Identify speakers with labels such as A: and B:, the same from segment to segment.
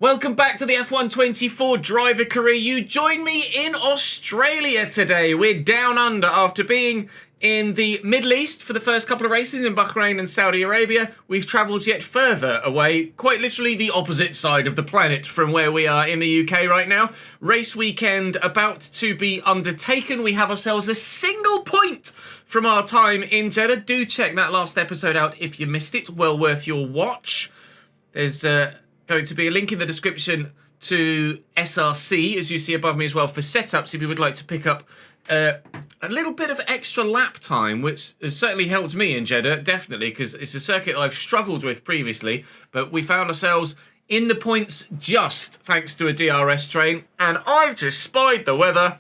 A: Welcome back to the F124 driver career. You join me in Australia today. We're down under after being in the Middle East for the first couple of races in Bahrain and Saudi Arabia. We've travelled yet further away, quite literally the opposite side of the planet from where we are in the UK right now. Race weekend about to be undertaken. We have ourselves a single point from our time in Jeddah. Do check that last episode out if you missed it. Well worth your watch. There's going to be a link in the description to SRC, as you see above me as well, for setups if you would like to pick up a little bit of extra lap time, which has certainly helped me in Jeddah, definitely, because it's a circuit I've struggled with previously, but we found ourselves in the points just thanks to a DRS train, and I've just spied the weather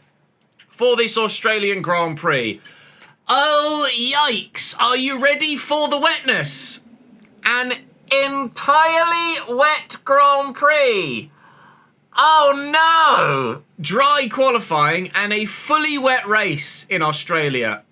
A: for this Australian Grand Prix. Oh, yikes. Are you ready for the wetness? An entirely wet Grand Prix. Oh no! Dry qualifying and a fully wet race in Australia.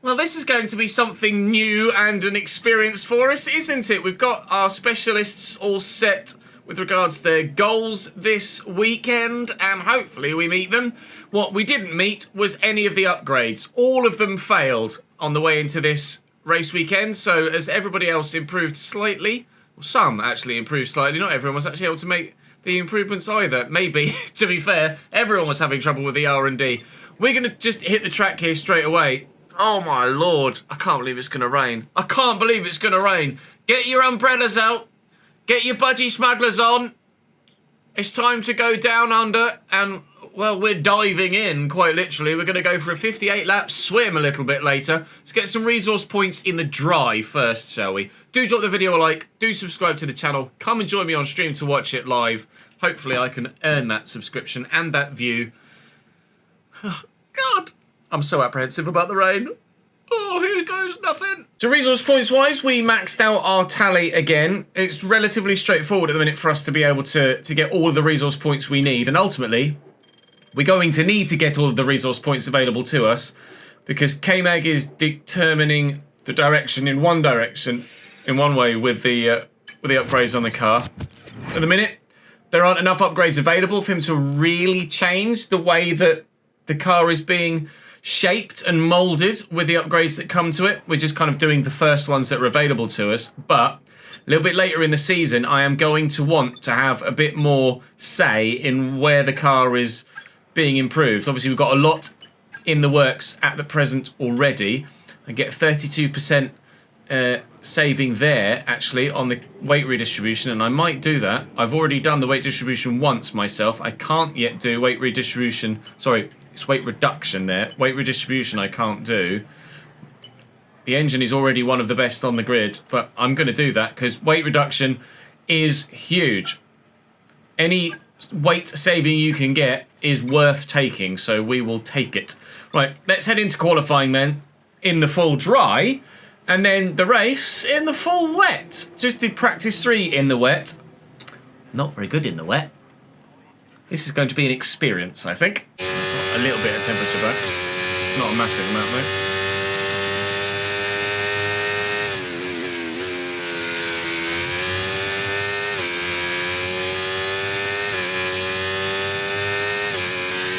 A: Well, this is going to be something new and an experience for us, isn't it? We've got our specialists all set with regards to their goals this weekend, and hopefully we meet them. What we didn't meet was any of the upgrades. All of them failed on the way into this race weekend, so as everybody else improved slightly, well, some actually improved slightly, not everyone was actually able to make the improvements either. Maybe, to be fair, everyone was having trouble with the R&D. We're going to just hit the track here straight away. Oh my lord, I can't believe it's going to rain. I can't believe it's going to rain. Get your umbrellas out, get your budgie smugglers on. It's time to go down under and, well, we're diving in, quite literally. We're going to go for a 58 lap swim a little bit later. Let's get some resource points in the dry first, shall we? Do drop the video a like. Do subscribe to the channel. Come and join me on stream to watch it live. Hopefully I can earn that subscription and that view. Oh, God. I'm so apprehensive about the rain. Oh, here goes nothing. So resource points wise, we maxed out our tally again. It's relatively straightforward at the minute for us to be able to get all of the resource points we need. And ultimately, we're going to need to get all of the resource points available to us because KMAG is determining the direction in one way with the upgrades on the car. At the minute, there aren't enough upgrades available for him to really change the way that the car is being shaped and molded with the upgrades that come to it. We're just kind of doing the first ones that are available to us. But a little bit later in the season, I am going to want to have a bit more say in where the car is being improved. Obviously, we've got a lot in the works at the present already. I get 32% saving there, actually, on the weight redistribution, and I might do that. I've already done the weight distribution once myself. I can't yet do weight redistribution. Sorry, it's weight reduction there. Weight redistribution I can't do. The engine is already one of the best on the grid, but I'm going to do that because weight reduction is huge. Any weight saving you can get is worth taking, so we will take it. Right, let's head into qualifying then in the full dry, and then the race in the full wet. Just did practice 3 in the wet. Not very good in the wet. This is going to be an experience, I think. A little bit of temperature back. Not a massive amount though.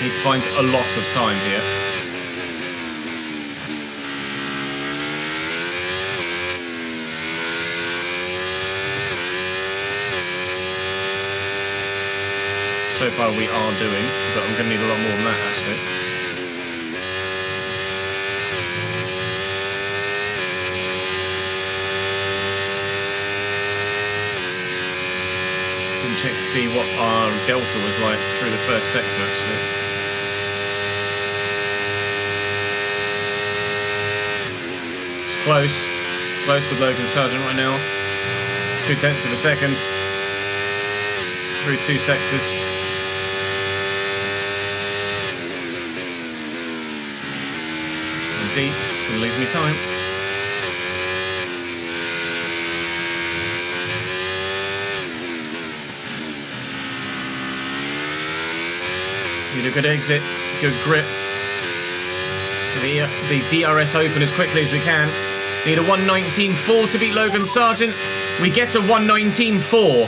A: Need to find a lot of time here. So far we are doing, but I'm going to need a lot more than that actually. Didn't check to see what our delta was like through the first sector actually. It's close. It's close with Logan Sargent right now. 0.2 of a second through 2 sectors. Indeed, it's going to lose me time. Need a good exit, good grip. The DRS open as quickly as we can. Need a 1:19.4 to beat Logan Sargent. We get a 1:19.4.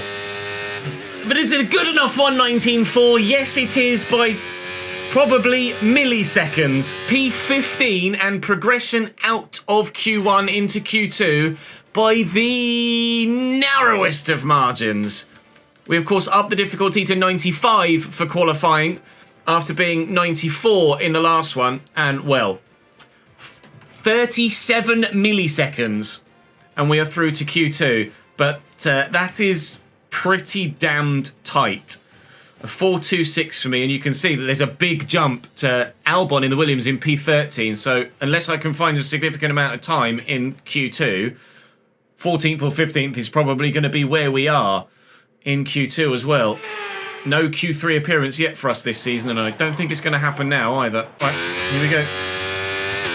A: But is it a good enough 1:19.4? Yes, it is, by probably milliseconds. P15 and progression out of Q1 into Q2 by the narrowest of margins. We, of course, upped the difficulty to 95 for qualifying after being 94 in the last one. And, well, 37 milliseconds. And we are through to Q2. But that is pretty damned tight. A 4.26 for me. And you can see that there's a big jump to Albon in the Williams in P13. So unless I can find a significant amount of time in Q2, 14th or 15th is probably going to be where we are in Q2 as well. No Q3 appearance yet for us this season, and I don't think it's going to happen now either. Right, here we go.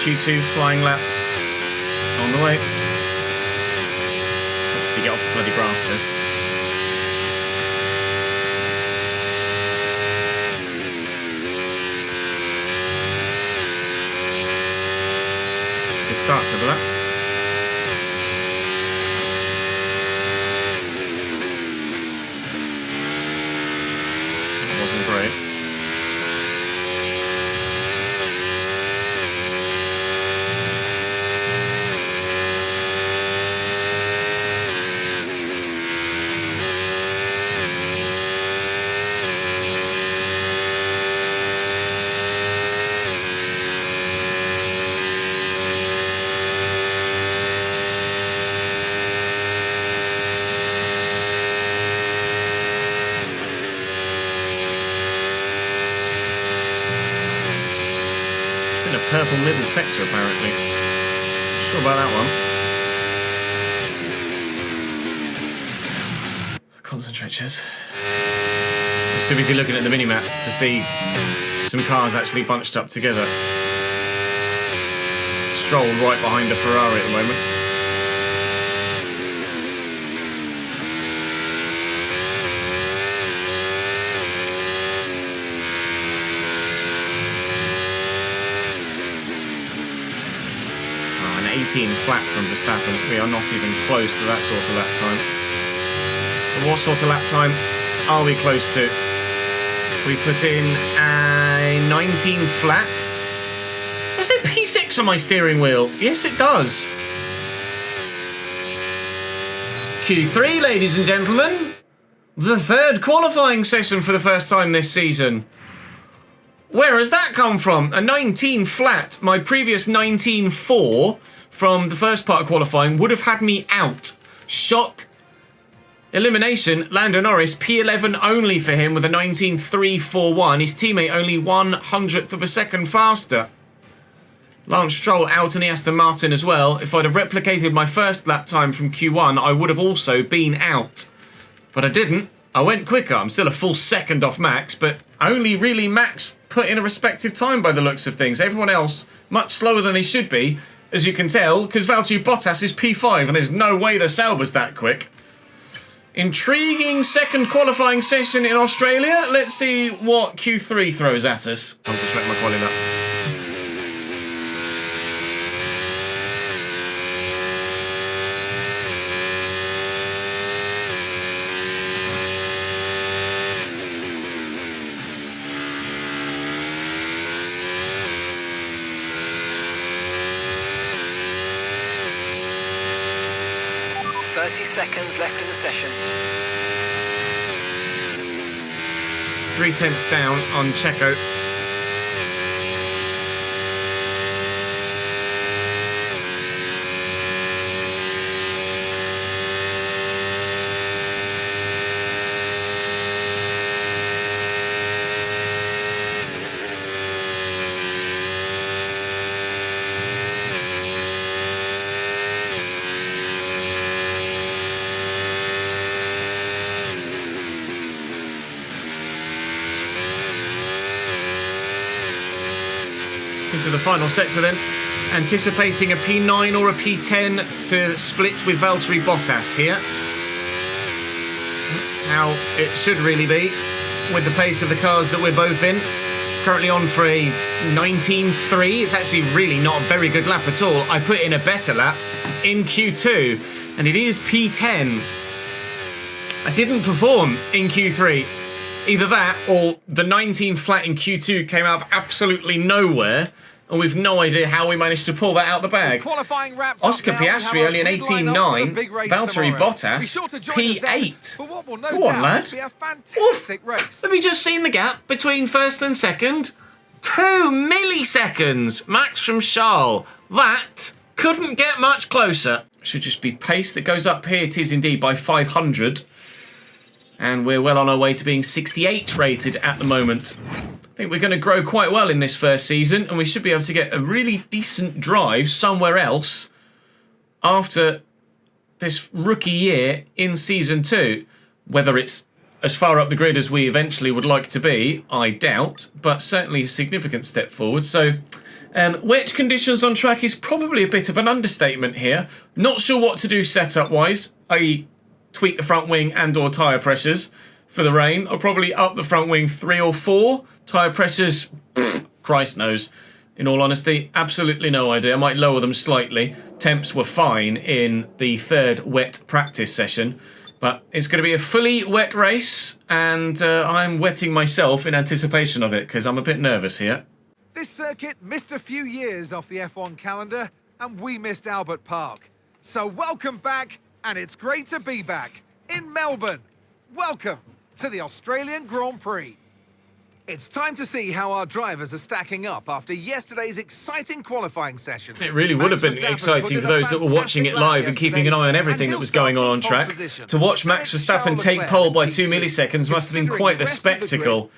A: Q2 flying lap on the way. Obviously get off the bloody grass, says. It's a good start to the lap. Wasn't great. Purple middle sector, apparently. Not sure about that one. Concentrate, Ches. I'm so busy looking at the minimap to see some cars actually bunched up together. Stroll right behind a Ferrari at the moment. An 18 flat from Verstappen. We are not even close to that sort of lap time. But what sort of lap time are we close to? We put in a 19 flat. Does it P6 on my steering wheel? Yes, it does. Q3, ladies and gentlemen. The third qualifying session for the first time this season. Where has that come from? A 19 flat. My previous 19.4 from the first part of qualifying would have had me out. Shock. Elimination. Lando Norris, P11 only for him with a 19.341. His teammate only 1/100th of a second faster. Lance Stroll out in the Aston Martin as well. If I'd have replicated my first lap time from Q1, I would have also been out. But I didn't. I went quicker. I'm still a full second off Max, but only really Max put in a respective time by the looks of things. Everyone else much slower than they should be, as you can tell, because Valtteri Bottas is P5, and there's no way the Sauber's that quick. Intriguing second qualifying session in Australia. Let's see what Q3 throws at us. I'll just let my quality up.
B: 30 seconds left in the session.
A: 3/10 down on Checo. Into the final sector then, anticipating a P9 or a P10 to split with Valtteri Bottas here. That's how it should really be, with the pace of the cars that we're both in. Currently on for a 19.3. It's actually really not a very good lap at all. I put in a better lap in Q2, and it is P10. I didn't perform in Q3. Either that or the 19 flat in Q2 came out of absolutely nowhere, and we've no idea how we managed to pull that out the bag. Oscar Piastri only an 18.9, Valtteri Bottas P8. Go on, lad. Oof. Have you just seen the gap between first and second? 2 milliseconds. Max from Charles. That couldn't get much closer. Should just be pace that goes up here. It is indeed by 500. And we're well on our way to being 68 rated at the moment. I think we're going to grow quite well in this first season, and we should be able to get a really decent drive somewhere else after this rookie year in Season 2. Whether it's as far up the grid as we eventually would like to be, I doubt, but certainly a significant step forward. So, wet conditions on track is probably a bit of an understatement here. Not sure what to do setup-wise, i.e. tweak the front wing and or tyre pressures for the rain. I'll probably up the front wing 3 or 4. Tyre pressures, Christ knows. In all honesty, absolutely no idea. I might lower them slightly. Temps were fine in the 3rd wet practice session. But it's going to be a fully wet race, and I'm wetting myself in anticipation of it, because I'm a bit nervous here.
C: This circuit missed a few years off the F1 calendar, and we missed Albert Park. So welcome back, and it's great to be back in Melbourne. Welcome to the Australian Grand Prix. It's time to see how our drivers are stacking up after yesterday's exciting qualifying session.
A: It really would have been exciting for those that were watching it live and keeping an eye on everything that was going on track. To watch Max Verstappen take pole by 2 milliseconds must have been quite the spectacle.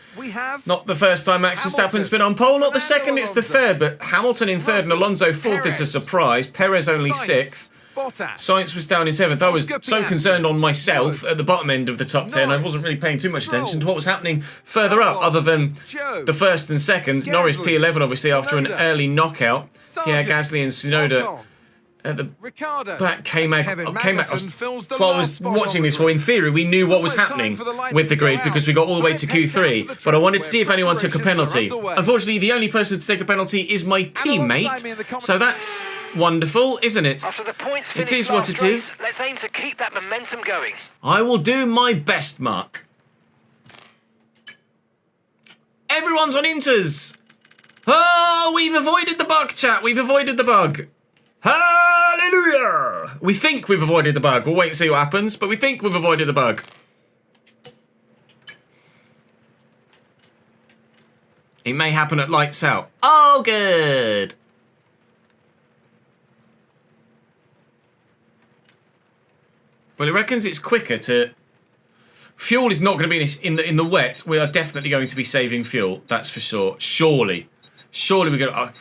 A: Not the first time Max Verstappen's been on pole, not the second, it's the 3rd, but Hamilton in 3rd and Alonso 4th is a surprise. Perez only 6th. Sainz was down in 7th. I was so concerned on myself at the bottom end of the top 10. I wasn't really paying too much attention to what was happening further up, other than the 1st and 2nd. Norris P11, obviously, after an early knockout. Pierre Gasly and Tsunoda at the back came out. So I was watching this for. In theory, we knew what was happening with the grid because we got all the way to Q3. But I wanted to see if anyone took a penalty. Unfortunately, the only person to take a penalty is my teammate. So that's wonderful, isn't it?
B: After the points
A: It is what it is.
B: Let's aim to keep that momentum going.
A: I will do my best, Mark. Everyone's on inters. Oh, we've avoided the bug, chat. We've avoided the bug. Hallelujah! We think we've avoided the bug. We'll wait and see what happens, but we think we've avoided the bug. It may happen at lights out. Oh, good. Well, it reckons it's quicker to... Fuel is not going to be in the wet. We are definitely going to be saving fuel. That's for sure. Surely we're going to...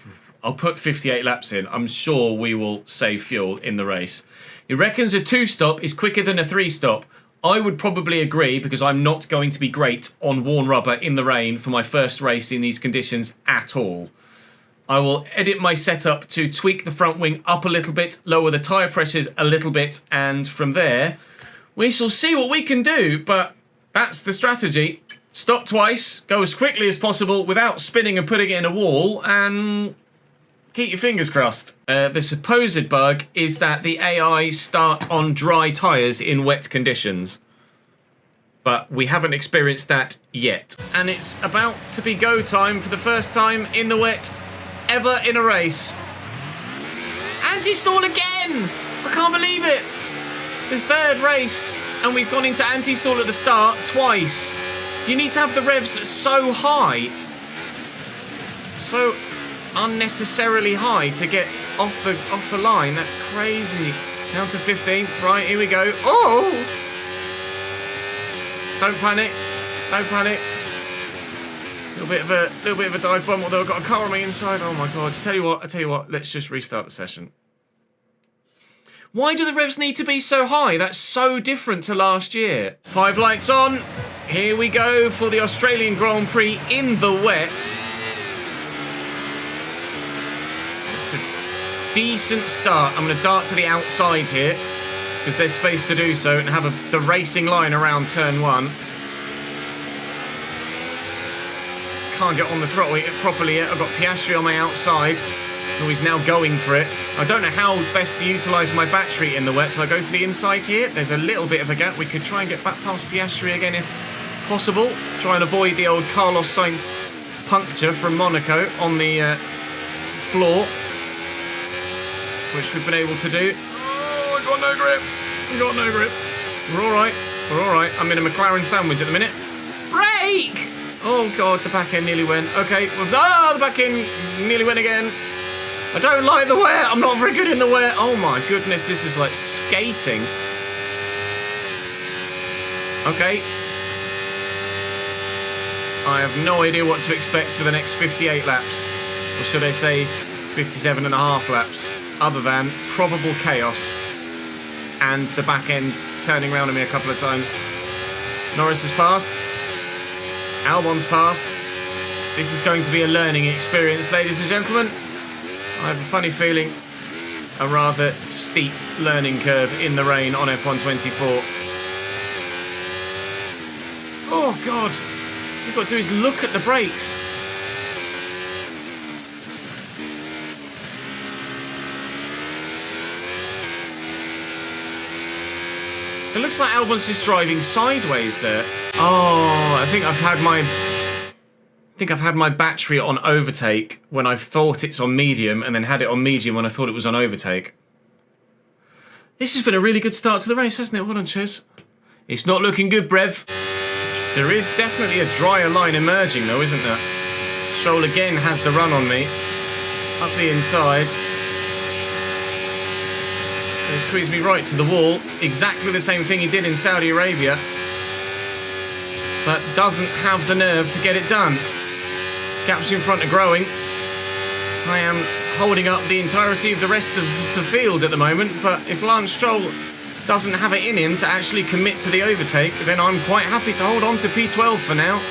A: I'll put 58 laps in. I'm sure we will save fuel in the race. It reckons a 2-stop is quicker than a 3-stop. I would probably agree because I'm not going to be great on worn rubber in the rain for my first race in these conditions at all. I will edit my setup to tweak the front wing up a little bit, lower the tyre pressures a little bit, and from there, we shall see what we can do, but that's the strategy. Stop twice, go as quickly as possible without spinning and putting it in a wall, and keep your fingers crossed. The supposed bug is that the AI start on dry tyres in wet conditions. But we haven't experienced that yet. And it's about to be go time for the first time in the wet ever in a race. Anti-stall again! I can't believe it! The 3rd race, and we've gone into anti-stall at the start twice. You need to have the revs so high. So unnecessarily high to get off the line. That's crazy. Down to 15th. Right, here we go. Oh! Don't panic. Don't panic. Little bit of a dive bomb, although I've got a car on me inside. Oh my god. I tell you what, let's just restart the session. Why do the revs need to be so high? That's so different to last year. 5 lights on. Here we go for the Australian Grand Prix in the wet. It's a decent start. I'm going to dart to the outside here because there's space to do so and have the racing line around turn 1. Can't get on the throttle properly yet. I've got Piastri on my outside. Oh, he's now going for it. I don't know how best to utilise my battery in the wet. Do I go for the inside here? There's a little bit of a gap. We could try and get back past Piastri again if possible. Try and avoid the old Carlos Sainz puncture from Monaco on the floor, which we've been able to do. Oh, I got no grip. I got no grip. We're all right. We're all right. I'm in a McLaren sandwich at the minute. Brake! Oh, God, the back end nearly went. Okay. The back end nearly went again. I don't like the wet. I'm not very good in the wet. Oh, my goodness. This is like skating. Okay. I have no idea what to expect for the next 58 laps. Or should I say 57 and a half laps. Other than probable chaos. And the back end turning around on me a couple of times. Norris has passed. Albon's passed. This is going to be a learning experience, ladies and gentlemen. I have a funny feeling a rather steep learning curve in the rain on F1 24. Oh, God. What you've got to do is look at the brakes. It looks like Albon's just driving sideways there. Oh, I think I've had my battery on overtake when I've thought it's on medium, and then had it on medium when I thought it was on overtake. This has been a really good start to the race, hasn't it? Well done, Ches. It's not looking good, Brev. There is definitely a drier line emerging, though, isn't there? Stroll again has the run on me. Up the inside. He squeezed me right to the wall. Exactly the same thing he did in Saudi Arabia. But doesn't have the nerve to get it done. Gaps in front are growing. I am holding up the entirety of the rest of the field at the moment, but if Lance Stroll doesn't have it in him to actually commit to the overtake, then I'm quite happy to hold on to P12 for now.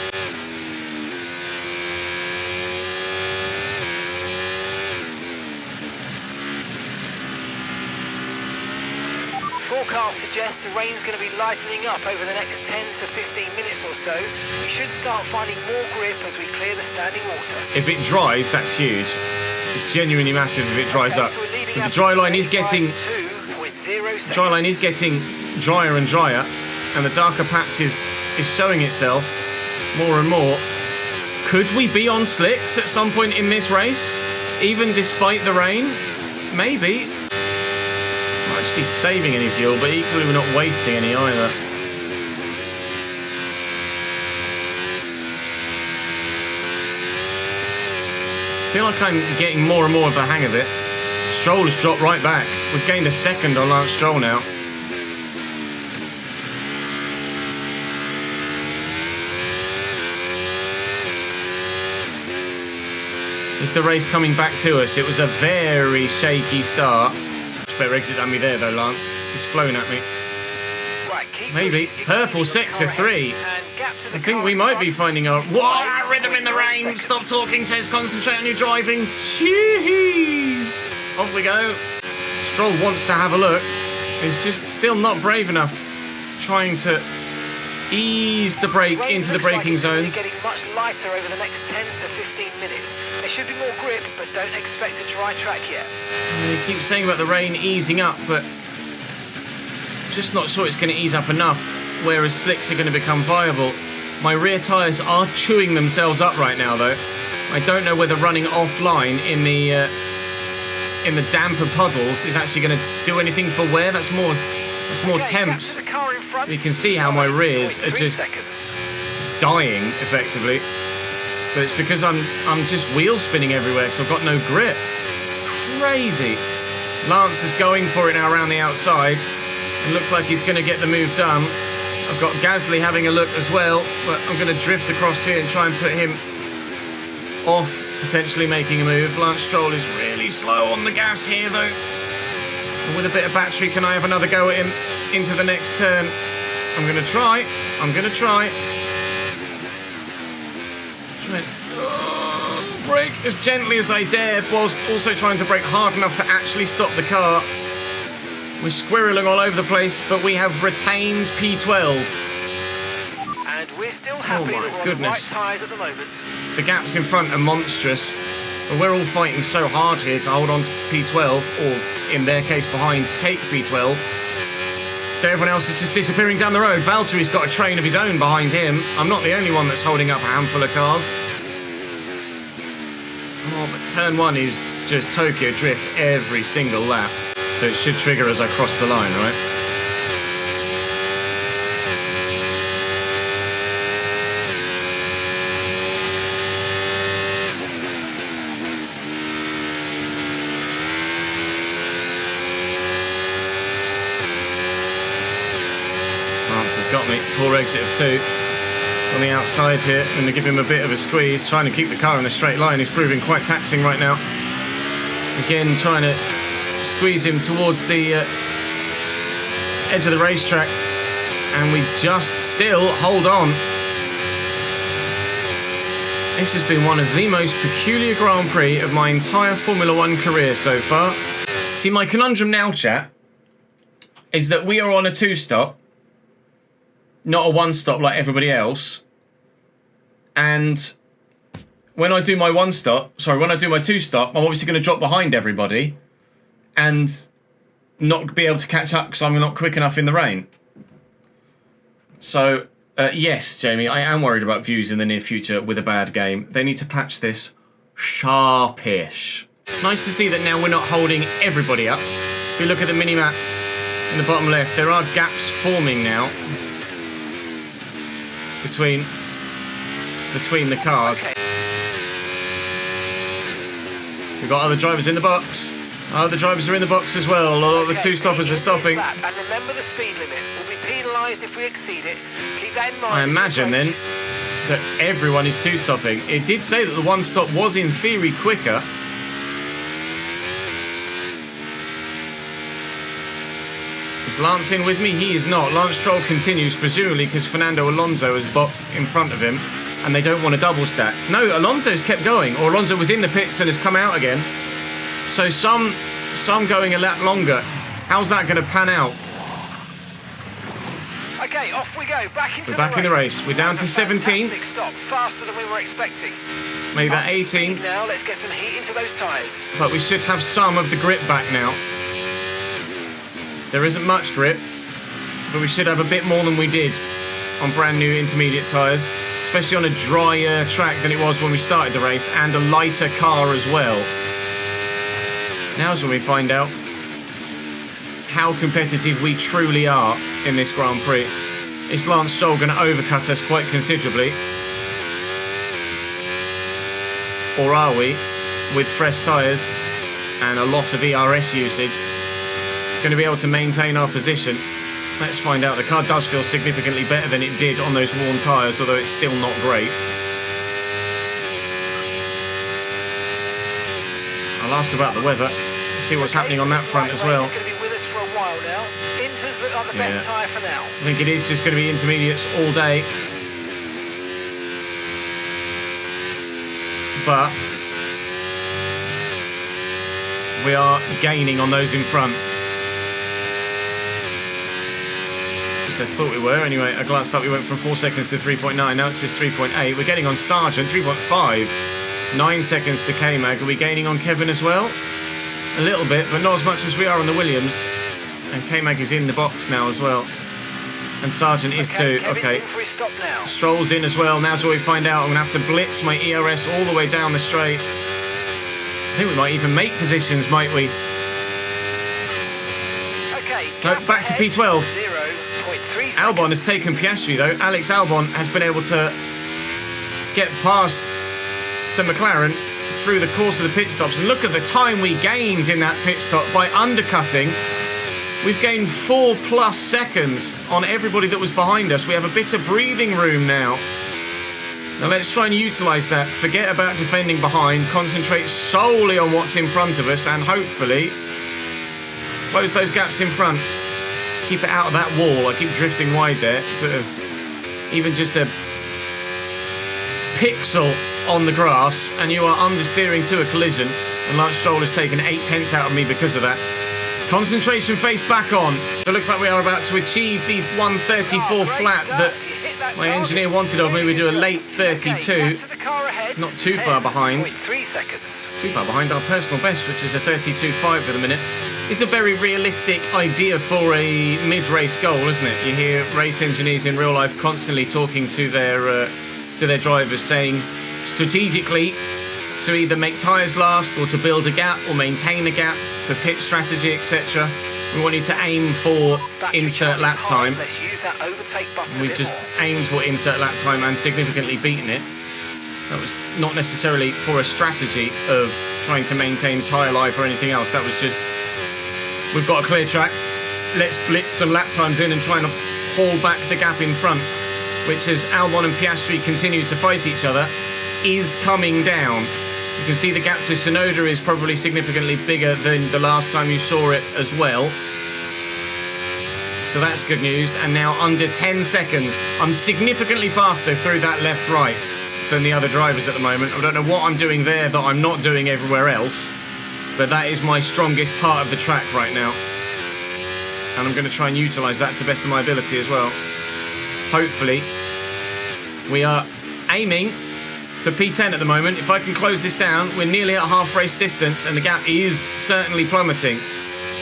B: Forecasts suggest the rain's going to be lightening up over the next 10 to 15 minutes or so. We should start finding more grip as we clear the standing water.
A: If it dries, that's huge. It's genuinely massive if it dries up. But the dry line is getting drier and drier, and the darker patch is showing itself more and more. Could we be on slicks at some point in this race, even despite the rain? Maybe. Not actually saving any fuel, but equally we're not wasting any either. I feel like I'm getting more and more of the hang of it. Stroll has dropped right back. We've gained a second on Lance Stroll now. Is the race coming back to us? It was a very shaky start. Much better exit than me there though, Lance. He's flown at me.
B: Right,
A: maybe. Purple sector 3. I think we might be finding our... Whoa! Rhythm in the rain! Stop talking, Ches. Concentrate on your driving. Jeez! Off we go. Stroll wants to have a look. He's just still not brave enough. Trying to ease the brake into the braking zones.
B: Getting much lighter over the next 10 to 15 minutes. There should be more grip, but don't expect a dry track yet.
A: He keeps saying about the rain easing up, but just not sure it's going to ease up enough, whereas slicks are going to become viable. My rear tyres are chewing themselves up right now, though. I don't know whether running offline in the damper puddles is actually going to do anything for wear. That's more temps. You can see how my rears are just dying, effectively. But it's because I'm just wheel spinning everywhere because I've got no grip. It's crazy. Lance is going for it now around the outside. It looks like he's going to get the move done. I've got Gasly having a look as well, but I'm going to drift across here and try and put him off, potentially making a move. Lance Stroll is really slow on the gas here, though. And with a bit of battery, can I have another go at him into the next turn? I'm going to try. Brake as gently as I dare, whilst also trying to brake hard enough to actually stop the car. We're squirreling all over the place, but we have retained P12.
B: And we're still happy that we're on the right tyres at the moment.
A: The gaps in front are monstrous. But we're all fighting so hard here to hold on to P12, or in their case behind, to take P12. That everyone else is just disappearing down the road. Valtteri's got a train of his own behind him. I'm not the only one that's holding up a handful of cars. Oh, but turn 1 is just Tokyo Drift every single lap. So it should trigger as I cross the line, right? Has got me. Poor exit of 2 on the outside here. I'm going to give him a bit of a squeeze, trying to keep the car in a straight line. He's proving quite taxing right now. Again, trying to squeeze him towards the edge of the racetrack, and we just still hold on. This has been one of the most peculiar Grand Prix of my entire Formula 1 career so far. See, my conundrum now, chat, is that we are on a 2-stop, not a 1-stop like everybody else. And when I do my 2-stop, I'm obviously going to drop behind everybody and not be able to catch up because I'm not quick enough in the rain. So, yes, Jamie, I am worried about views in the near future with a bad game. They need to patch this sharpish. Nice to see that now we're not holding everybody up. If you look at the mini-map in the bottom left, there are gaps forming now between the cars.
B: Okay.
A: We've got other drivers in the box. Other drivers are in the box as well. A lot of the 2-stoppers are stopping.
B: And remember the speed limit. We'll be penalised if we exceed it. Keep that in mind.
A: I imagine then that everyone is 2-stopping. It did say that the 1-stop was in theory quicker. Is Lance in with me? He is not. Lance Stroll continues, presumably because Fernando Alonso has boxed in front of him and they don't want a double stack. No, Alonso's kept going, or Alonso was in the pits and has come out again. So some going a lap longer. How's that going to pan out?
B: Okay, off we go.
A: We're back in the race. We're down to 17.
B: Stop. Faster than we were expecting.
A: Maybe that 18.
B: Now let's get some heat into those tyres.
A: But we should have some of the grip back now. There isn't much grip, but we should have a bit more than we did on brand new intermediate tyres, especially on a drier track than it was when we started the race, and a lighter car as well. Now's when we find out how competitive we truly are in this Grand Prix. Is Lance Stroll going to overcut us quite considerably? Or are we, with fresh tyres and a lot of ERS usage, going to be able to maintain our position? Let's find out. The car does feel significantly better than it did on those worn tyres, although it's still not great. I'll ask about the weather, see what's happening on that front as well.
B: It's going to be with us for a while now. Inters look like the best tyre for now.
A: I think it is just going to be intermediates all day. But we are gaining on those in front. I thought we were. Anyway, I glanced up, we went from 4 seconds to 3.9, now it says 3.8. We're getting on Sargent, 3.5. 9 seconds to K-Mag. Are we gaining on Kevin as well? A little bit, but not as much as we are on the Williams. And K-Mag is in the box now as well. And Sargent is too. Okay. Stroll's in as well. Now's where we find out. I'm going to have to blitz my ERS all the way down the straight. I think we might even make positions, might we?
B: Okay.
A: No, back to P12. Albon has taken Piastri though. Alex Albon has been able to get past the McLaren through the course of the pit stops. And look at the time we gained in that pit stop by undercutting. We've gained 4+ seconds on everybody that was behind us. We have a bit of breathing room now. Now let's try and utilise that. Forget about defending behind. Concentrate solely on what's in front of us and hopefully close those gaps in front. Keep it out of that wall. I keep drifting wide there. But even just a pixel on the grass and you are understeering to a collision. And Lance Stroll has taken 8/10 out of me because of that. Concentration face back on. It looks like we are about to achieve the 134 flat that My engineer wanted of me we do a late 32, not too far behind.
B: 3 seconds.
A: Too far behind our personal best, which is a 32.5 for the minute. It's a very realistic idea for a mid-race goal, isn't it? You hear race engineers in real life constantly talking to their drivers, saying strategically to either make tyres last or to build a gap or maintain a gap for pit strategy, etc. We want you to aim for insert lap time.
B: Let's use that overtake button.
A: We've just aimed for insert lap time and significantly beaten it. That was not necessarily for a strategy of trying to maintain tyre life or anything else. That was just, we've got a clear track, let's blitz some lap times in and try and haul back the gap in front, which as Albon and Piastri continue to fight each other, is coming down. You can see the gap to Tsunoda is probably significantly bigger than the last time you saw it as well. So that's good news. And now under 10 seconds, I'm significantly faster through that left-right than the other drivers at the moment. I don't know what I'm doing there that I'm not doing everywhere else, but that is my strongest part of the track right now. And I'm going to try and utilise that to the best of my ability as well. Hopefully, we are aiming for P10 at the moment. If I can close this down, we're nearly at half race distance and the gap is certainly plummeting.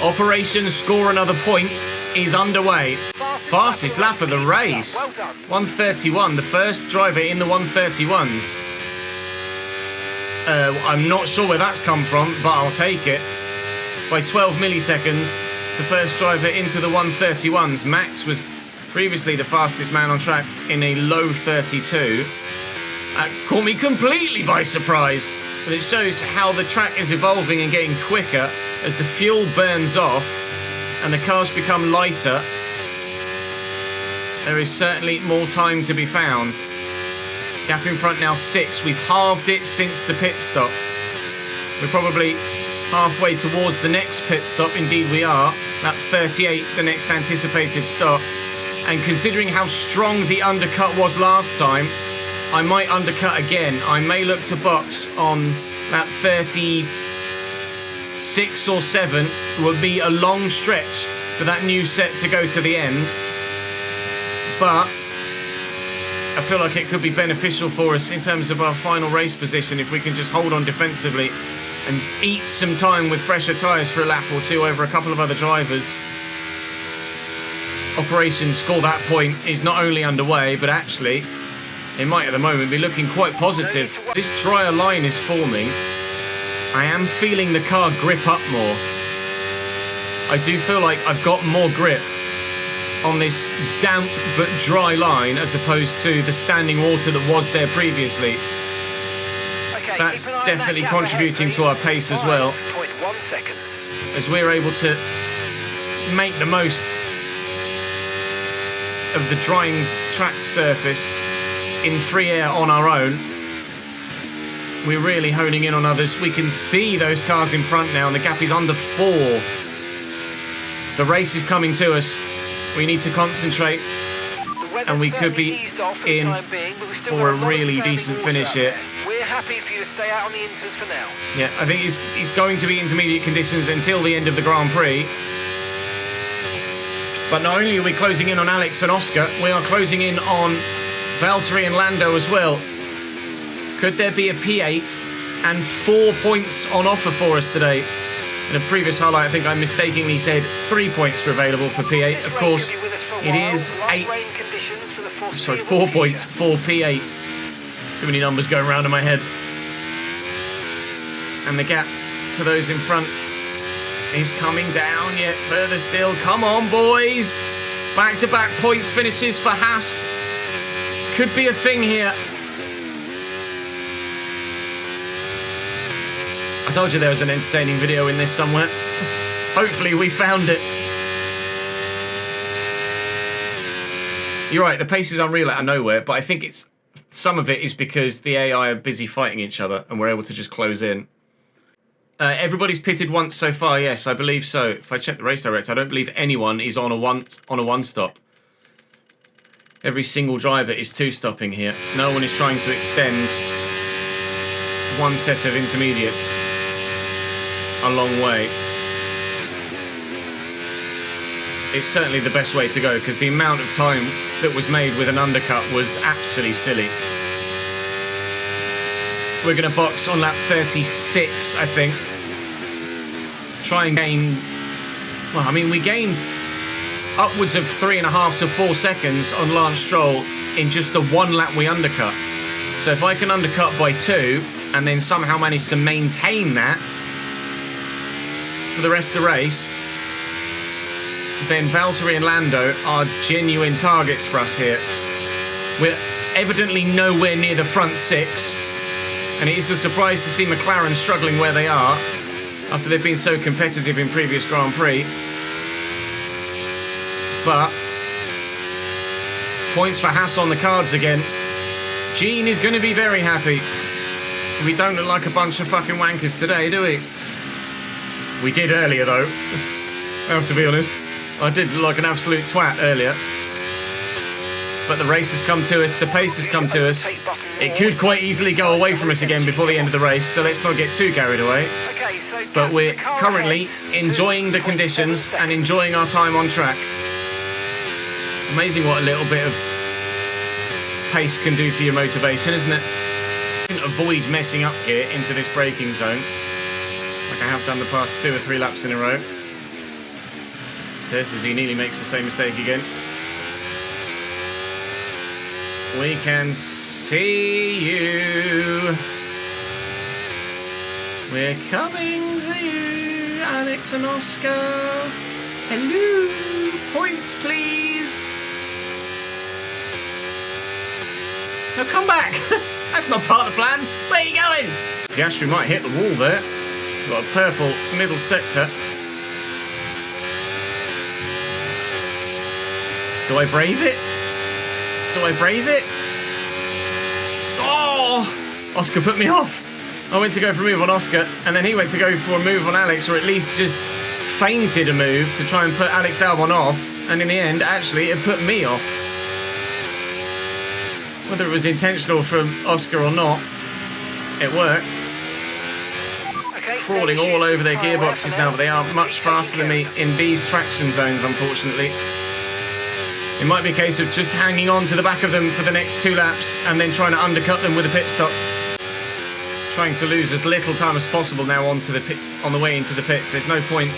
A: Operation Score Another Point is underway. Fastest lap of the race. 1:31, the first driver in the 1:31s. I'm not sure where that's come from, but I'll take it. By 12 milliseconds, the first driver into the 1:31s. Max was previously the fastest man on track in a low 32. That caught me completely by surprise, but it shows how the track is evolving and getting quicker as the fuel burns off and the cars become lighter. There is certainly more time to be found. Gap in front now 6. We've halved it since the pit stop. We're probably halfway towards the next pit stop. Indeed we are. Lap 38, the next anticipated stop. And considering how strong the undercut was last time, I might undercut again. I may look to box on lap 36 or 7. It would be a long stretch for that new set to go to the end. But I feel like it could be beneficial for us in terms of our final race position if we can just hold on defensively and eat some time with fresher tyres for a lap or two over a couple of other drivers. Operation Score That Point is not only underway, but actually it might at the moment be looking quite positive. This drier line is forming. I am feeling the car grip up more. I do feel like I've got more grip on this damp but dry line as opposed to the standing water that was there previously.
B: Okay,
A: that's definitely contributing to our pace as well,
B: 0.1 seconds.
A: as we're able to make the most of the drying track surface in free air on our own. We're really honing in on others. We can see those cars in front now and the gap is under 4. The race is coming to us. We need to concentrate and we could be in for a really decent finish here.
B: We're happy for you to stay out on the inters for now.
A: Yeah, I think it's going to be intermediate conditions until the end of the Grand Prix. But not only are we closing in on Alex and Oscar, we are closing in on Valtteri and Lando as well. Could there be a P8 and 4 points on offer for us today? In a previous highlight, I think I mistakenly said 3 points were available for P8. Of course, it is 4 points for P8. Too many numbers going around in my head. And the gap to those in front is coming down yet further still. Come on, boys. Back-to-back points finishes for Haas. Could be a thing here. I told you there was an entertaining video in this somewhere. Hopefully we found it. You're right, the pace is unreal out of nowhere, but I think some of it is because the AI are busy fighting each other and we're able to just close in. Everybody's pitted once so far, yes, I believe so. If I check the race direct, I don't believe anyone is on a one stop. Every single driver is 2-stopping here. No one is trying to extend one set of intermediates a long way. it's certainly the best way to go, because the amount of time that was made with an undercut was absolutely silly. We're going to box on lap 36, I think. Try and gain... Well, I mean, we gained upwards of 3.5 to 4 seconds on Lance Stroll in just the one lap we undercut. So if I can undercut by 2 and then somehow manage to maintain that for the rest of the race, then Valtteri and Lando are genuine targets for us here. We're evidently nowhere near the front 6, and it is a surprise to see McLaren struggling where they are after they've been so competitive in previous Grand Prix. But points for Haas on the cards again. Gene is going to be very happy. We don't look like a bunch of fucking wankers today, do we? We did earlier, though. I have to be honest. I did look like an absolute twat earlier. But the race has come to us, the pace has come to us. It could quite easily go away from us again before the end of the race, so let's not get too carried away. But we're currently enjoying the conditions and enjoying our time on track. Amazing what a little bit of pace can do for your motivation, isn't it? Avoid messing up here into this braking zone, like I have done the past 2 or 3 laps in a row. Says as he nearly makes the same mistake again. We can see you. We're coming for you, Alex and Oscar. Hello. Points, please. No, come back. That's not part of the plan. Where are you going? Piastri might hit the wall there. Got a purple middle sector. Do I brave it? Do I brave it? Oh! Oscar put me off. I went to go for a move on Oscar, and then he went to go for a move on Alex, or at least just feinted a move to try and put Alex Albon off, and in the end, actually, it put me off. Whether it was intentional from Oscar or not, it worked.
B: Okay,
A: Crawling all over their gearboxes now, but they are much faster than me in these traction zones, unfortunately. It might be a case of just hanging on to the back of them for the next 2 laps and then trying to undercut them with a pit stop. Trying to lose as little time as possible now on the way into the pits. There's no point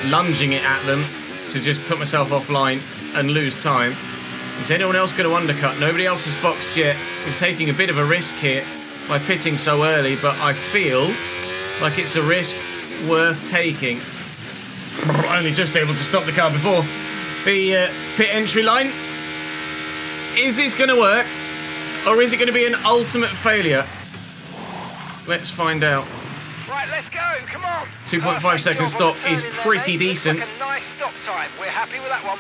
A: lunging it at them to just put myself offline and lose time. Is anyone else going to undercut? Nobody else has boxed yet. I'm taking a bit of a risk here by pitting so early, but I feel like it's a risk worth taking. Only just able to stop the car before the pit entry line. Is this going to work? Or is it going to be an ultimate failure? Let's find out.
B: Right, let's go. Come on.
A: 2.5 second stop is pretty decent.
B: Like a nice stop time. We're happy with that one.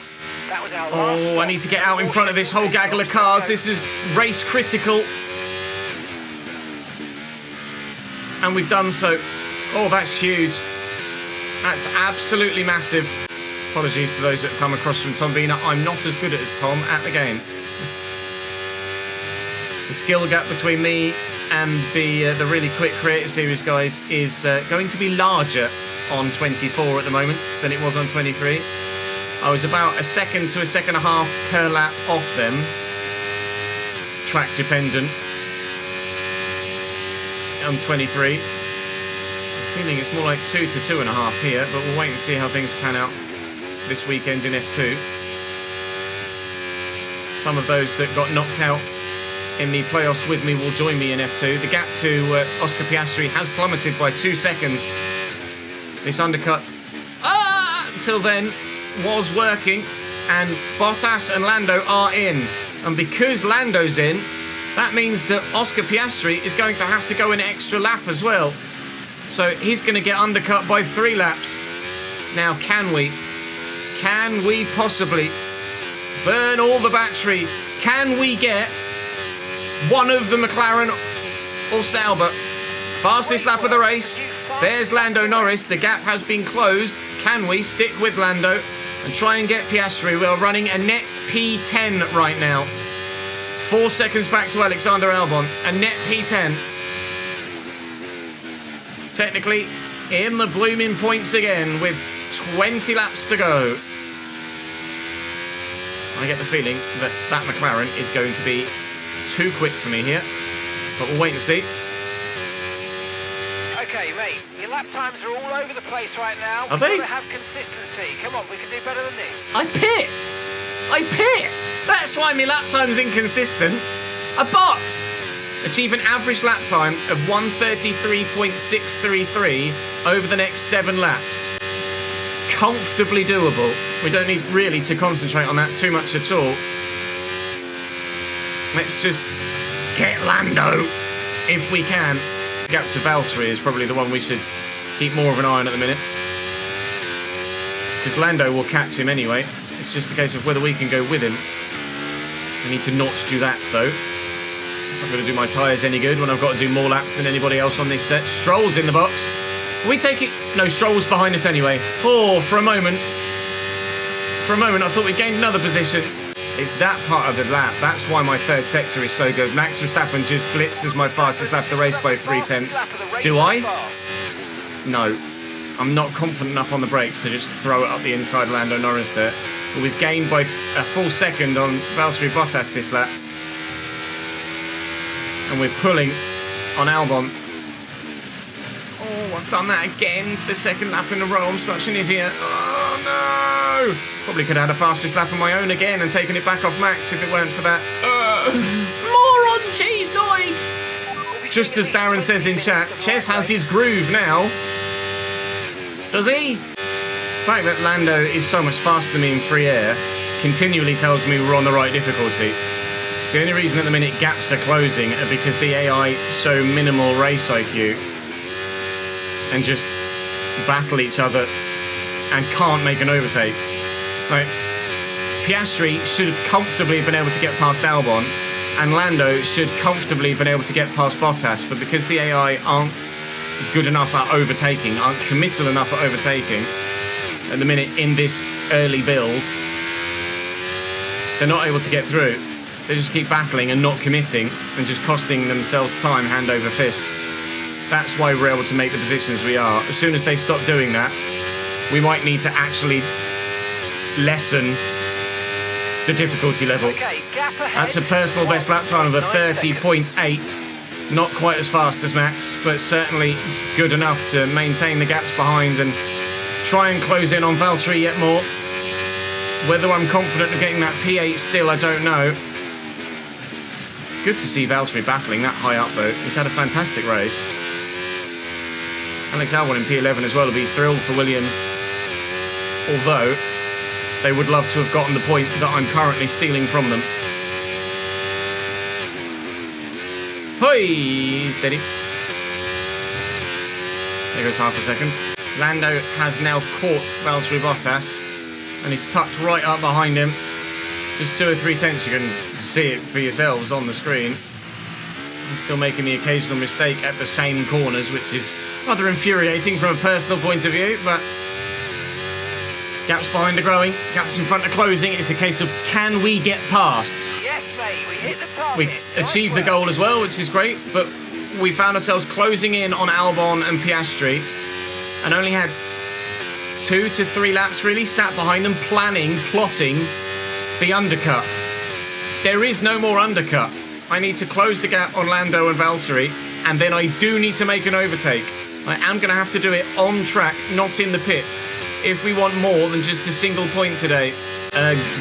B: That was our last
A: Oh,
B: stop.
A: I need to get out in front of this whole gaggle of cars. This is race critical. And we've done so. Oh, that's huge. That's absolutely massive. Apologies to those that come across from Tom Bina. I'm not as good as Tom at the game. The skill gap between me and the really quick Creator Series guys is going to be larger on 24 at the moment than it was on 23. I was about 1 second to 1.5 seconds per lap off them, track dependent, on 23. I'm feeling it's more like 2 to 2.5 here, but we'll wait and see how things pan out this weekend in F2. Some of those that got knocked out in the playoffs with me will join me in F2. The gap to Oscar Piastri has plummeted by 2 seconds. This undercut, until then, was working, and Bottas and Lando are in. And because Lando's in, that means that Oscar Piastri is going to have to go an extra lap as well. So he's going to get undercut by 3 laps. Now, can we possibly burn all the battery? Can we get one of the McLaren or Sauber fastest lap of the race? There's Lando Norris. The gap has been closed. Can we stick with Lando and try and get Piastri? We're running a net P10 right now. 4 seconds back to Alexander Albon. A net P10. Technically in the blooming points again with 20 laps to go. I get the feeling that that McLaren is going to be too quick for me here. But we'll wait and see.
B: Okay, mate, your lap times are all over the place right now.
A: Are they?
B: We've got to have consistency. Come on, we can do better than this.
A: I pit! That's why my lap time's inconsistent. I boxed! Achieve an average lap time of 1:33.633 over the next 7 laps. Comfortably doable. We don't need really to concentrate on that too much at all. Let's just get Lando if we can. Gap to Valtteri is probably the one we should keep more of an eye on at the minute. Because Lando will catch him anyway. It's just a case of whether we can go with him. I need to not do that though. It's not going to do my tyres any good when I've got to do more laps than anybody else on this set. Stroll's in the box. Are we taking... No, Stroll's behind us anyway. Oh, for a moment I thought we gained another position. It's that part of the lap. That's why my third sector is so good. Max Verstappen just blitzes my fastest lap of the race by 0.3. Do I? No. I'm not confident enough on the brakes to just throw it up the inside Lando Norris there. But we've gained by a full second on Valtteri Bottas this lap. And we're pulling on Albon. Oh, I've done that again for the second lap in a row. I'm such an idiot. Oh, no! Probably could have had a fastest lap of my own again and taken it back off Max if it weren't for that. More on Chesnoid! Just as Darren says in chat, Ches has his groove now. Does he? The fact that Lando is so much faster than me in free air continually tells me we're on the right difficulty. The only reason at the minute gaps are closing are because the AI show minimal race IQ and just battle each other and can't make an overtake. Like, Piastri should comfortably have been able to get past Albon and Lando should comfortably have been able to get past Bottas, but because the AI aren't good enough at overtaking, aren't committal enough at overtaking at the minute in this early build, they're not able to get through. They just keep battling and not committing and just costing themselves time hand over fist. That's why we're able to make the positions we are. As soon as they stop doing that, we might need to actually lessen the difficulty level.
B: Okay, gap ahead.
A: That's a personal best lap time of a 30.8. Not quite as fast as Max, but certainly good enough to maintain the gaps behind and try and close in on Valtteri yet more. Whether I'm confident of getting that P8 still, I don't know. Good to see Valtteri battling that high up though. He's had a fantastic race. Alex Albon in P11 as well will be thrilled for Williams. Although, they would love to have gotten the point that I'm currently stealing from them. Hoi! Steady. There goes half a second. Lando has now caught Valtteri Bottas and he's tucked right up behind him. Just 2 or 3 tenths, you can see it for yourselves on the screen. I'm still making the occasional mistake at the same corners, which is rather infuriating from a personal point of view, but gaps behind are growing, gaps in front are closing. It's a case of can we get past?
B: Yes, mate, we hit the target.
A: We achieved the goal as well, which is great, but we found ourselves closing in on Albon and Piastri and only had 2 to 3 laps really, sat behind them, plotting the undercut. There is no more undercut. I need to close the gap on Lando and Valtteri, and then I do need to make an overtake. I am going to have to do it on track, not in the pits, if we want more than just a single point today.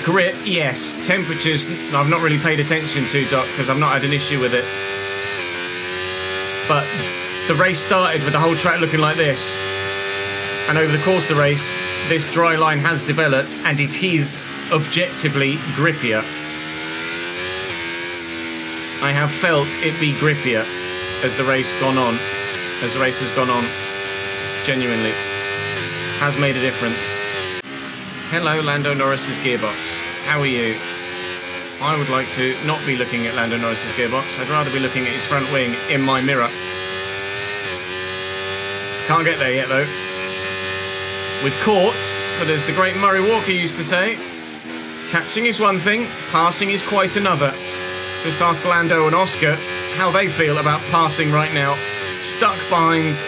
A: Grip, yes. Temperatures, I've not really paid attention to, Doc, because I've not had an issue with it. But the race started with the whole track looking like this. And over the course of the race, this dry line has developed, and it is objectively grippier. I have felt it be grippier as the race has gone on. Genuinely. Has made a difference. Hello, Lando Norris's gearbox. How are you? I would like to not be looking at Lando Norris's gearbox. I'd rather be looking at his front wing in my mirror. Can't get there yet, though. We've caught, but as the great Murray Walker used to say, catching is one thing, passing is quite another. Just ask Lando and Oscar how they feel about passing right now. Stuck behind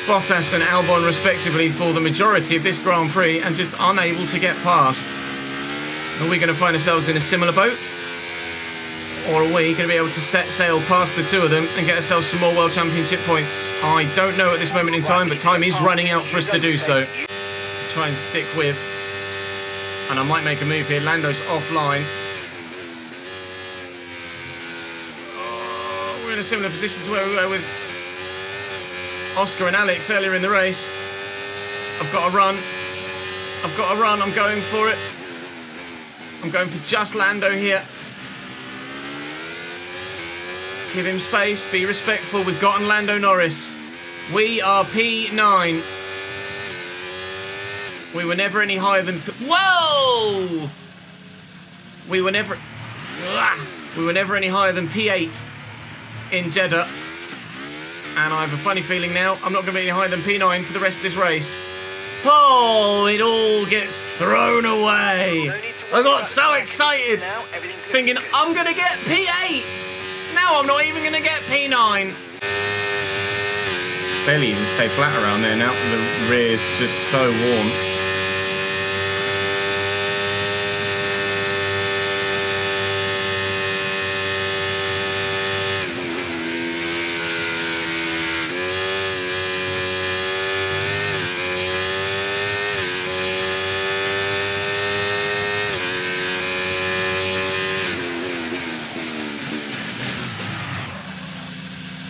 A: Bottas and Albon respectively for the majority of this Grand Prix and just unable to get past. Are we going to find ourselves in a similar boat? Or are we going to be able to set sail past the two of them and get ourselves some more World Championship points? I don't know at this moment in time, but time is running out for us to do so. To try and stick with. And I might make a move here. Lando's offline. Oh, we're in a similar position to where we were with Oscar and Alex earlier in the race. I've got to run. I've got to run. I'm going for it. I'm going for just Lando here. Give him space. Be respectful. We've gotten Lando Norris. We are P9. We were never any higher than... Whoa! We were never any higher than P8 in Jeddah. And I have a funny feeling now I'm not going to be any higher than P9 for the rest of this race. Oh, it all gets thrown away. I got so excited thinking I'm going to get P8. Now I'm not even going to get P9. Barely even stay flat around there now. The rear's just so warm.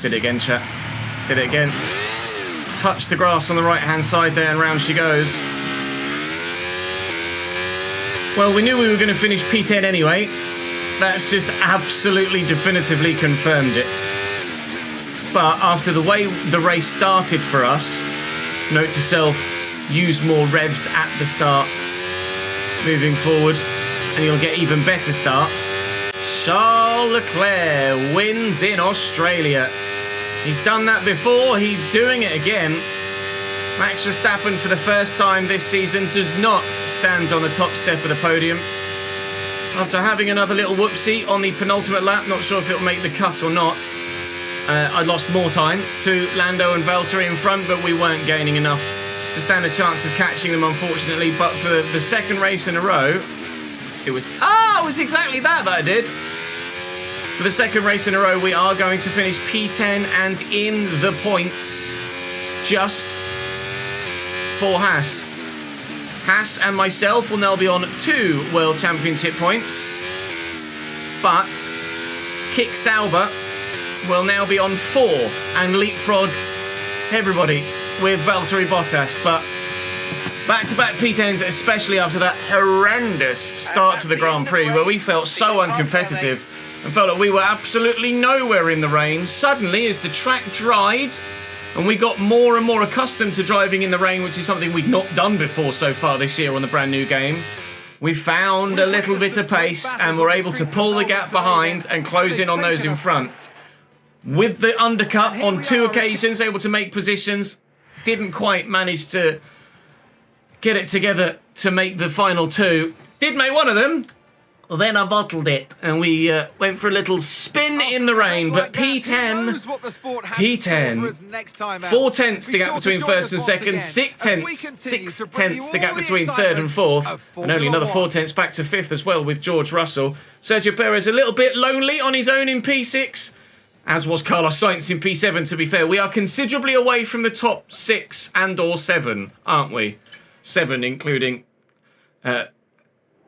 A: Did it again, chat. Did it again. Touch the grass on the right-hand side there and round she goes. Well, we knew we were going to finish P10 anyway. That's just absolutely definitively confirmed it. But after the way the race started for us, note to self, use more revs at the start. Moving forward, and you'll get even better starts. Charles Leclerc wins in Australia. He's done that before, he's doing it again. Max Verstappen, for the first time this season, does not stand on the top step of the podium. After having another little whoopsie on the penultimate lap, not sure if it'll make the cut or not. I lost more time to Lando and Valtteri in front, but we weren't gaining enough to stand a chance of catching them, unfortunately. But for the second race in a row, it was exactly that I did. For the second race in a row, we are going to finish P10 and in the points just for Haas. Haas and myself will now be on 2 World Championship points, but Kick Sauber will now be on 4 and leapfrog everybody with Valtteri Bottas. But back-to-back P10s, especially after that horrendous start to the Grand Prix where we felt so uncompetitive and felt that we were absolutely nowhere in the rain. Suddenly, as the track dried and we got more and more accustomed to driving in the rain, which is something we'd not done before so far this year on the brand new game, we found a little bit of pace and were able to pull the gap behind and close in on those in front. With the undercut on 2 occasions, able to make positions, didn't quite manage to get it together to make the final 2. Did make one of them. Well, then I bottled it, and we went for a little spin in the rain. But P10, 4 tenths the gap between first and second, 6 tenths the gap between third and fourth, and only another 4 tenths back to fifth as well with George Russell. Sergio Perez a little bit lonely on his own in P6, as was Carlos Sainz in P7, to be fair. We are considerably away from the top 6 and or 7, aren't we? 7 including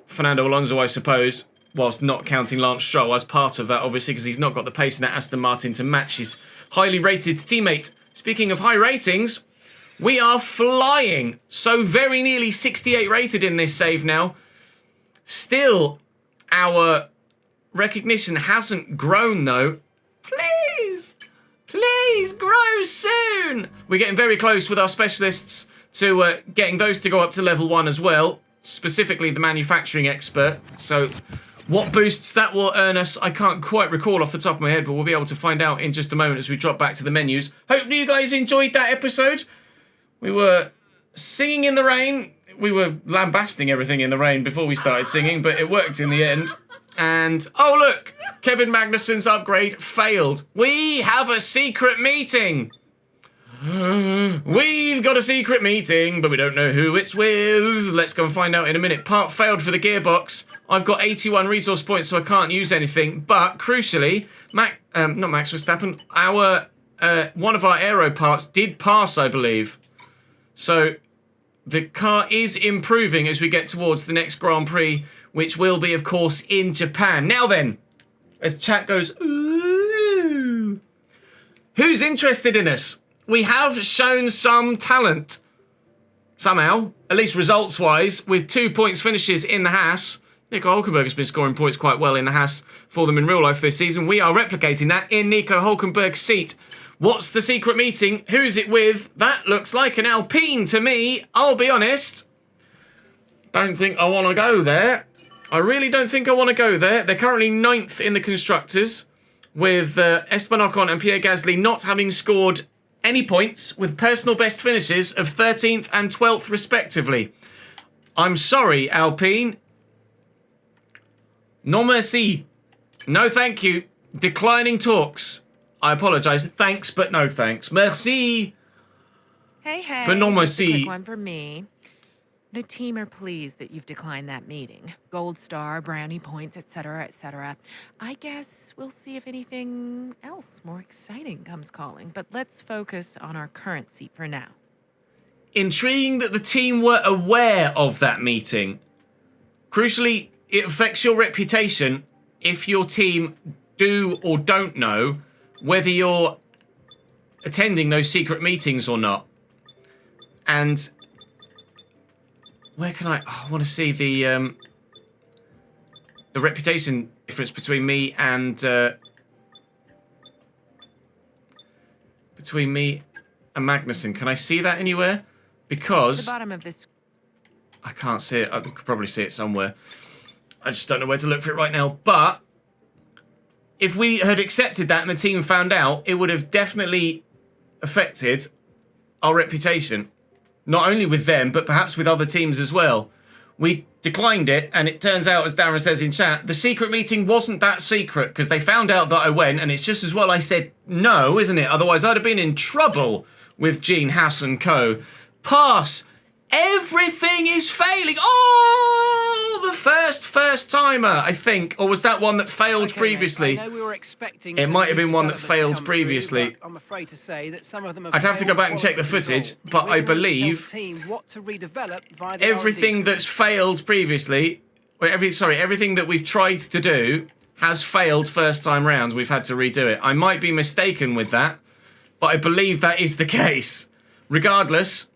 A: Fernando Alonso, I suppose, whilst not counting Lance Stroll as part of that, obviously, because he's not got the pace in that Aston Martin to match his highly rated teammate. Speaking of high ratings, we are flying. So very nearly 68 rated in this save now. Still, our recognition hasn't grown, though. Please grow soon. We're getting very close with our specialists to getting those to go up to level 1 as well. Specifically the manufacturing expert. So what boosts that will earn us, I can't quite recall off the top of my head, but we'll be able to find out in just a moment as we drop back to the menus. Hopefully you guys enjoyed that episode. We were singing in the rain. We were lambasting everything in the rain before we started singing, but it worked in the end. And, oh look, Kevin Magnussen's upgrade failed. We have a secret meeting. We've got a secret meeting, but we don't know who it's with. Let's go and find out in a minute. Part failed for the gearbox. I've got 81 resource points, so I can't use anything. But crucially, not Max Verstappen, one of our aero parts did pass, I believe. So the car is improving as we get towards the next Grand Prix, which will be, of course, in Japan. Now then, as chat goes, ooh, who's interested in us? We have shown some talent, somehow, at least results-wise, with 2 points finishes in the Haas. Nico Hulkenberg has been scoring points quite well in the Haas for them in real life this season. We are replicating that in Nico Hulkenberg's seat. What's the secret meeting? Who's it with? That looks like an Alpine to me. I'll be honest. Don't think I want to go there. I really don't think I want to go there. They're currently 9th in the Constructors, with Esteban Ocon and Pierre Gasly not having scored any points, with personal best finishes of 13th and 12th respectively. I'm sorry, Alpine. No merci. No thank you. Declining talks. I apologise. Thanks, but no thanks. Merci.
D: Hey.
A: But no
D: Just a
A: merci.
D: quick one for me. The team are pleased that you've declined that meeting. Gold star, brownie points, etc., etc. I guess we'll see if anything else more exciting comes calling. But let's focus on our current seat for now.
A: Intriguing that the team were aware of that meeting. Crucially, it affects your reputation if your team do or don't know whether you're attending those secret meetings or not. And where can I want to see the reputation difference between me and Magnussen. Can I see that anywhere? Because
D: The bottom of this.
A: I can't see it. I could probably see it somewhere. I just don't know where to look for it right now. But if we had accepted that and the team found out, it would have definitely affected our reputation. Not only with them, but perhaps with other teams as well. We declined it, and it turns out, as Darren says in chat, the secret meeting wasn't that secret, because they found out that I went, and it's just as well I said no, isn't it? Otherwise, I'd have been in trouble with Gene, Haas and co. Pass. Everything is failing. Oh, the first timer, I think. Or was that one that failed previously?
B: I know we were expecting
A: it might have been one that failed previously.
B: Through, I'm afraid to say that some of them
A: I'd have to go back and check the footage, but I believe everything that's failed previously, everything that we've tried to do has failed first time round. We've had to redo it. I might be mistaken with that, but I believe that is the case. Regardless,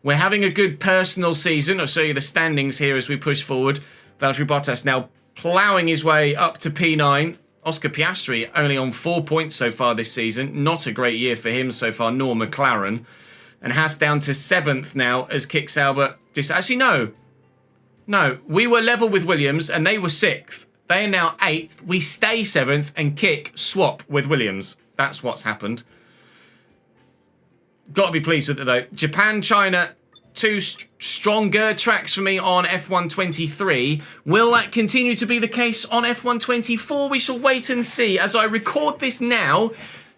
A: we're having a good personal season. I'll show you the standings here as we push forward. Valtteri Bottas now ploughing his way up to P9. Oscar Piastri only on 4 points so far this season. Not a great year for him so far, nor McLaren. And Haas down to 7th now as Kick Sauber. Actually, no. We were level with Williams and they were 6th. They are now 8th. We stay 7th and Kick swap with Williams. That's what's happened. Got to be pleased with it, though. Japan, China, 2 stronger tracks for me on F123. Will that continue to be the case on F124? We shall wait and see. As I record this now,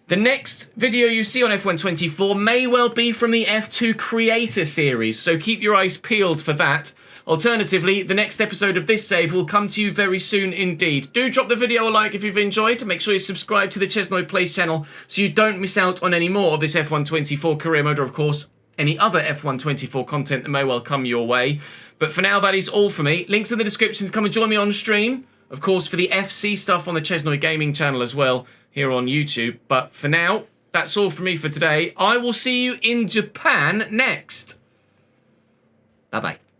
A: the next video you see on F124 may well be from the F2 Creator Series, so keep your eyes peeled for that. Alternatively, the next episode of this save will come to you very soon indeed. Do drop the video a like if you've enjoyed. Make sure you subscribe to the ChesnoidPlays channel so you don't miss out on any more of this F124 career mode, or of course, any other F124 content that may well come your way. But for now, that is all for me. Links in the description to come and join me on stream. Of course, for the FC stuff on the Chesnoid Gaming channel as well, here on YouTube. But for now, that's all from me for today. I will see you in Japan next. Bye-bye.